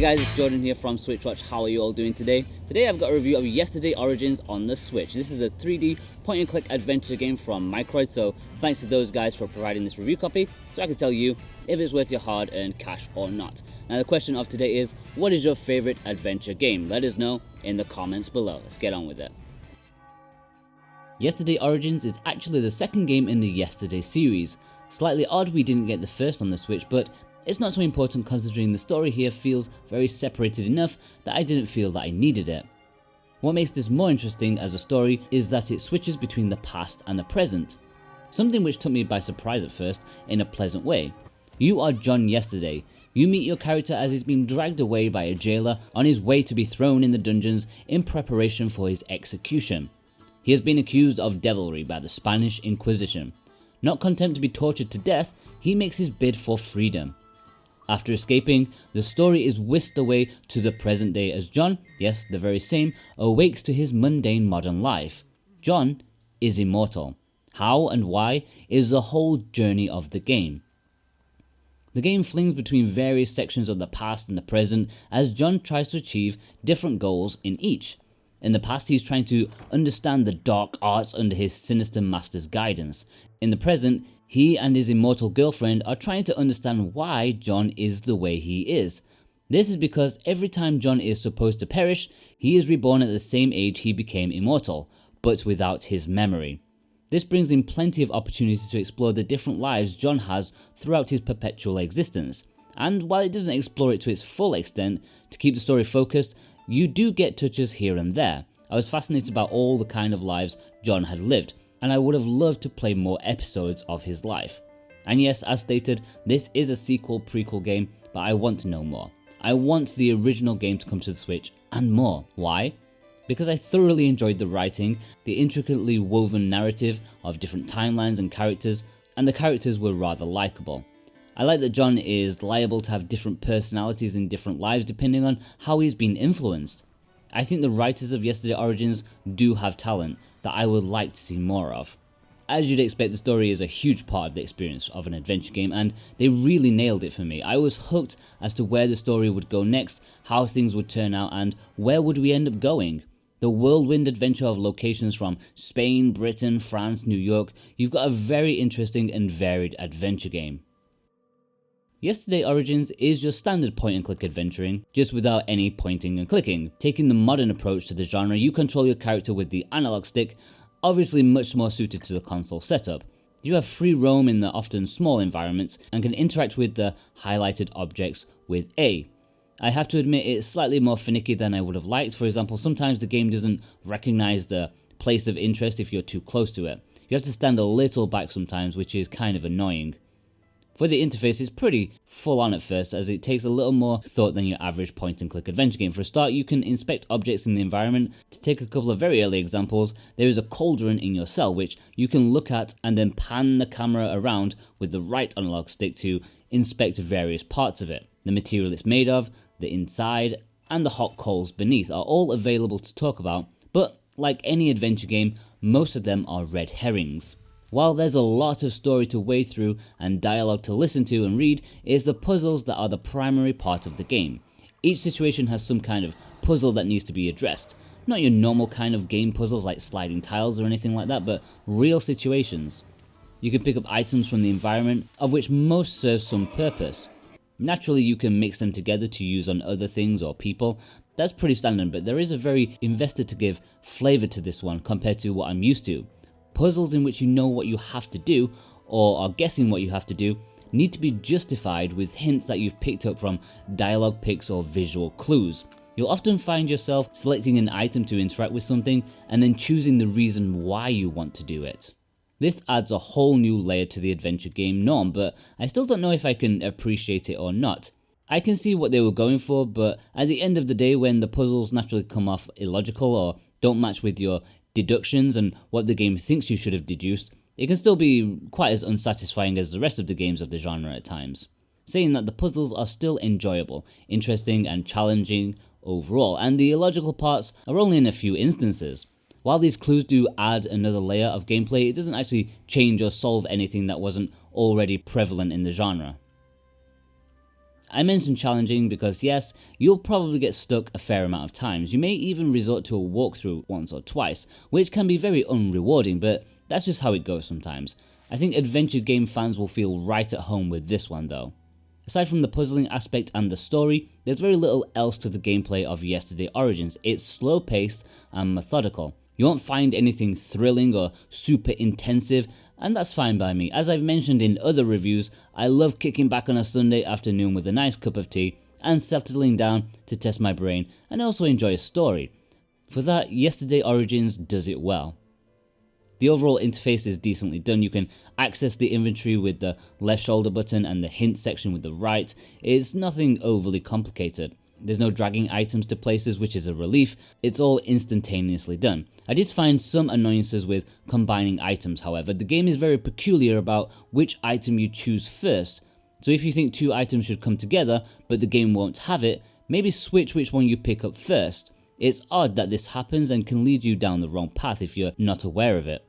guys, it's Jordan here from Switchwatch. How are you all doing today? Today I've got a review of Yesterday Origins on the Switch. This is a 3D point-and-click adventure game from Microid, so thanks to those guys for providing this review copy, so I can tell you if it's worth your hard-earned cash or not. Now the question of today is, what is your favorite adventure game? Let us know in the comments below. Let's get on with it. Yesterday Origins is actually the second game in the Yesterday series. Slightly odd we didn't get the first on the Switch, but it's not so important considering the story here feels very separated enough that I didn't feel that I needed it. What makes this more interesting as a story is that it switches between the past and the present. Something which took me by surprise at first in a pleasant way. You are John Yesterday. You meet your character as he's been dragged away by a jailer on his way to be thrown in the dungeons in preparation for his execution. He has been accused of devilry by the Spanish Inquisition. Not content to be tortured to death, he makes his bid for freedom. After escaping, the story is whisked away to the present day as John, yes, the very same, awakes to his mundane modern life. John is immortal. How and why is the whole journey of the game. The game flings between various sections of the past and the present as John tries to achieve different goals in each. In the past, he's trying to understand the dark arts under his sinister master's guidance. In the present, he and his immortal girlfriend are trying to understand why John is the way he is. This is because every time John is supposed to perish, he is reborn at the same age he became immortal, but without his memory. This brings in plenty of opportunity to explore the different lives John has throughout his perpetual existence. And while it doesn't explore it to its full extent, to keep the story focused, you do get touches here and there. I was fascinated about all the kind of lives John had lived, and I would have loved to play more episodes of his life. And yes, as stated, this is a sequel-prequel game, but I want to know more. I want the original game to come to the Switch, and more. Why? Because I thoroughly enjoyed the writing, the intricately woven narrative of different timelines and characters, and the characters were rather likeable. I like that John is liable to have different personalities in different lives depending on how he's been influenced. I think the writers of Yesterday Origins do have talent that I would like to see more of. As you'd expect, the story is a huge part of the experience of an adventure game, and they really nailed it for me. I was hooked as to where the story would go next, how things would turn out, and where would we end up going. The whirlwind adventure of locations from Spain, Britain, France, New York, you've got a very interesting and varied adventure game. Yesterday Origins is your standard point-and-click adventuring, just without any pointing and clicking. Taking the modern approach to the genre, you control your character with the analog stick, obviously much more suited to the console setup. You have free roam in the often small environments and can interact with the highlighted objects with A. I have to admit it's slightly more finicky than I would have liked. For example, sometimes the game doesn't recognize the place of interest if you're too close to it. You have to stand a little back sometimes, which is kind of annoying. For the interface, it's pretty full on at first, as it takes a little more thought than your average point-and-click adventure game. For a start, you can inspect objects in the environment. To take a couple of very early examples, there is a cauldron in your cell, which you can look at and then pan the camera around with the right analog stick to inspect various parts of it. The material it's made of, the inside, and the hot coals beneath are all available to talk about, but like any adventure game, most of them are red herrings. While there's a lot of story to wade through and dialogue to listen to and read, it's the puzzles that are the primary part of the game. Each situation has some kind of puzzle that needs to be addressed. Not your normal kind of game puzzles like sliding tiles or anything like that, but real situations. You can pick up items from the environment, of which most serve some purpose. Naturally, you can mix them together to use on other things or people. That's pretty standard, but there is a very investigative flavor to this one compared to what I'm used to. Puzzles in which you know what you have to do, or are guessing what you have to do, need to be justified with hints that you've picked up from dialogue picks or visual clues. You'll often find yourself selecting an item to interact with something, and then choosing the reason why you want to do it. This adds a whole new layer to the adventure game norm, but I still don't know if I can appreciate it or not. I can see what they were going for, but at the end of the day, when the puzzles naturally come off illogical or don't match with your deductions and what the game thinks you should have deduced, it can still be quite as unsatisfying as the rest of the games of the genre at times. Saying that, the puzzles are still enjoyable, interesting and challenging overall, and the illogical parts are only in a few instances. While these clues do add another layer of gameplay, it doesn't actually change or solve anything that wasn't already prevalent in the genre. I mentioned challenging because yes, you'll probably get stuck a fair amount of times. You may even resort to a walkthrough once or twice, which can be very unrewarding, but that's just how it goes sometimes. I think adventure game fans will feel right at home with this one though. Aside from the puzzling aspect and the story, there's very little else to the gameplay of Yesterday Origins. It's slow paced and methodical. You won't find anything thrilling or super intensive, and that's fine by me. As I've mentioned in other reviews, I love kicking back on a Sunday afternoon with a nice cup of tea and settling down to test my brain and also enjoy a story. For that, Yesterday Origins does it well. The overall interface is decently done. You can access the inventory with the left shoulder button and the hint section with the right. It's nothing overly complicated. There's no dragging items to places, which is a relief. It's all instantaneously done. I did find some annoyances with combining items, however. The game is very peculiar about which item you choose first. So if you think two items should come together, but the game won't have it, maybe switch which one you pick up first. It's odd that this happens and can lead you down the wrong path if you're not aware of it.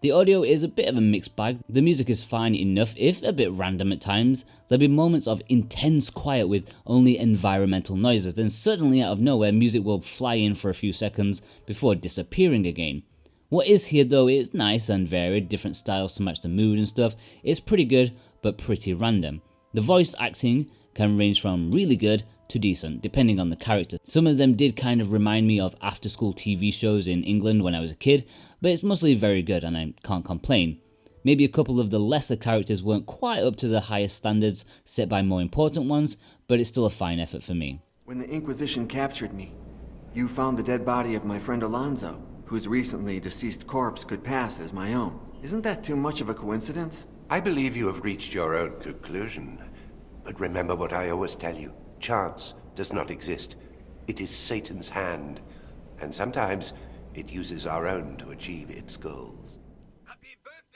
The audio is a bit of a mixed bag. The music is fine enough, if a bit random at times. There'll be moments of intense quiet with only environmental noises, then suddenly out of nowhere music will fly in for a few seconds before disappearing again. What is here though is nice and varied, different styles to match the mood and stuff. It's pretty good, but pretty random. The voice acting can range from really good to decent, depending on the character. Some of them did kind of remind me of after-school TV shows in England when I was a kid, but it's mostly very good and I can't complain. Maybe a couple of the lesser characters weren't quite up to the highest standards set by more important ones, but it's still a fine effort for me. When the Inquisition captured me, you found the dead body of my friend Alonzo, whose recently deceased corpse could pass as my own. Isn't that too much of a coincidence? I believe you have reached your own conclusion. But remember what I always tell you. Chance does not exist. It is Satan's hand. And sometimes it uses our own to achieve its goals.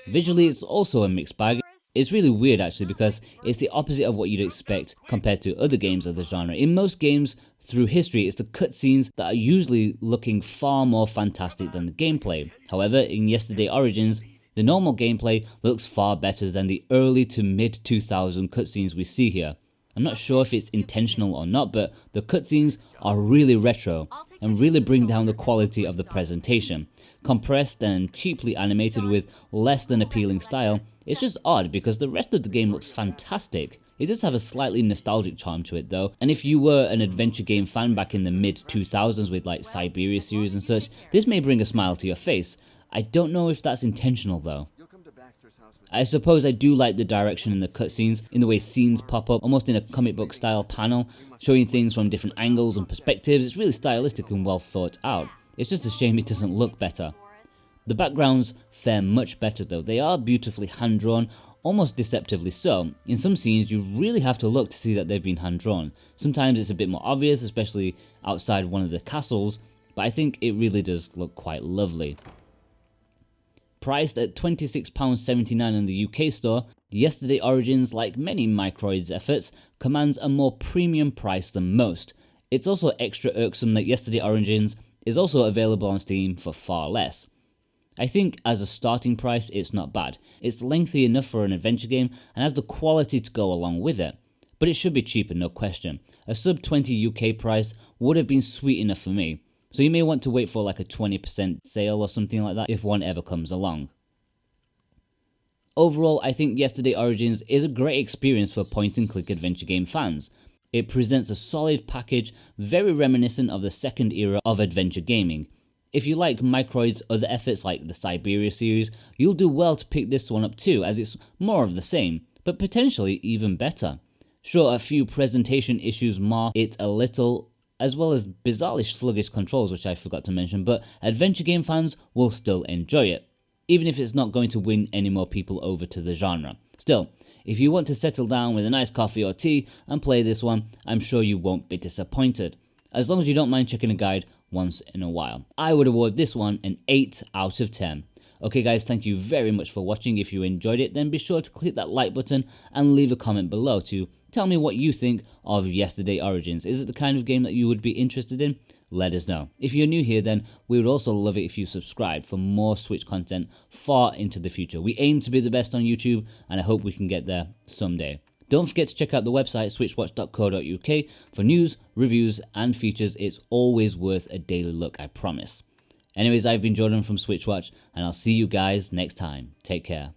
Visually, it's also a mixed bag. It's really weird actually because it's the opposite of what you'd expect compared to other games of the genre. In most games through history, it's the cutscenes that are usually looking far more fantastic than the gameplay. However, in Yesterday Origins, the normal gameplay looks far better than the early to mid 2000 cutscenes we see here. I'm not sure if it's intentional or not, but the cutscenes are really retro and really bring down the quality of the presentation. Compressed and cheaply animated with less than appealing style, it's just odd because the rest of the game looks fantastic. It does have a slightly nostalgic charm to it though, and if you were an adventure game fan back in the mid 2000s with like Siberia series and such, this may bring a smile to your face. I don't know if that's intentional though. I suppose I do like the direction in the cutscenes, in the way scenes pop up, almost in a comic book style panel, showing things from different angles and perspectives. It's really stylistic and well thought out. It's just a shame it doesn't look better. The backgrounds fare much better though. They are beautifully hand-drawn, almost deceptively so. In some scenes you really have to look to see that they've been hand-drawn. Sometimes it's a bit more obvious, especially outside one of the castles, but I think it really does look quite lovely. Priced at £26.79 in the UK store, Yesterday Origins, like many Microids efforts, commands a more premium price than most. It's also extra irksome that Yesterday Origins is also available on Steam for far less. I think as a starting price it's not bad. It's lengthy enough for an adventure game and has the quality to go along with it. But it should be cheaper, no question. A sub 20 UK price would have been sweet enough for me. So you may want to wait for like a 20% sale or something like that if one ever comes along. Overall, I think Yesterday Origins is a great experience for point-and-click adventure game fans. It presents a solid package, very reminiscent of the second era of adventure gaming. If you like Microid's other efforts like the Siberia series, you'll do well to pick this one up too, as it's more of the same, but potentially even better. Sure, a few presentation issues mar it a little, as well as bizarrely sluggish controls, which I forgot to mention, but adventure game fans will still enjoy it, even if it's not going to win any more people over to the genre. Still, if you want to settle down with a nice coffee or tea and play this one, I'm sure you won't be disappointed, as long as you don't mind checking a guide once in a while. I would award this one an 8 out of 10. Okay guys, thank you very much for watching. If you enjoyed it, then be sure to click that like button and leave a comment below to tell me what you think of Yesterday Origins. Is it the kind of game that you would be interested in? Let us know. If you're new here, then we would also love it if you subscribe for more Switch content far into the future. We aim to be the best on YouTube, and I hope we can get there someday. Don't forget to check out the website switchwatch.co.uk for news, reviews, and features. It's always worth a daily look, I promise. Anyways, I've been Jordan from Switchwatch, and I'll see you guys next time. Take care.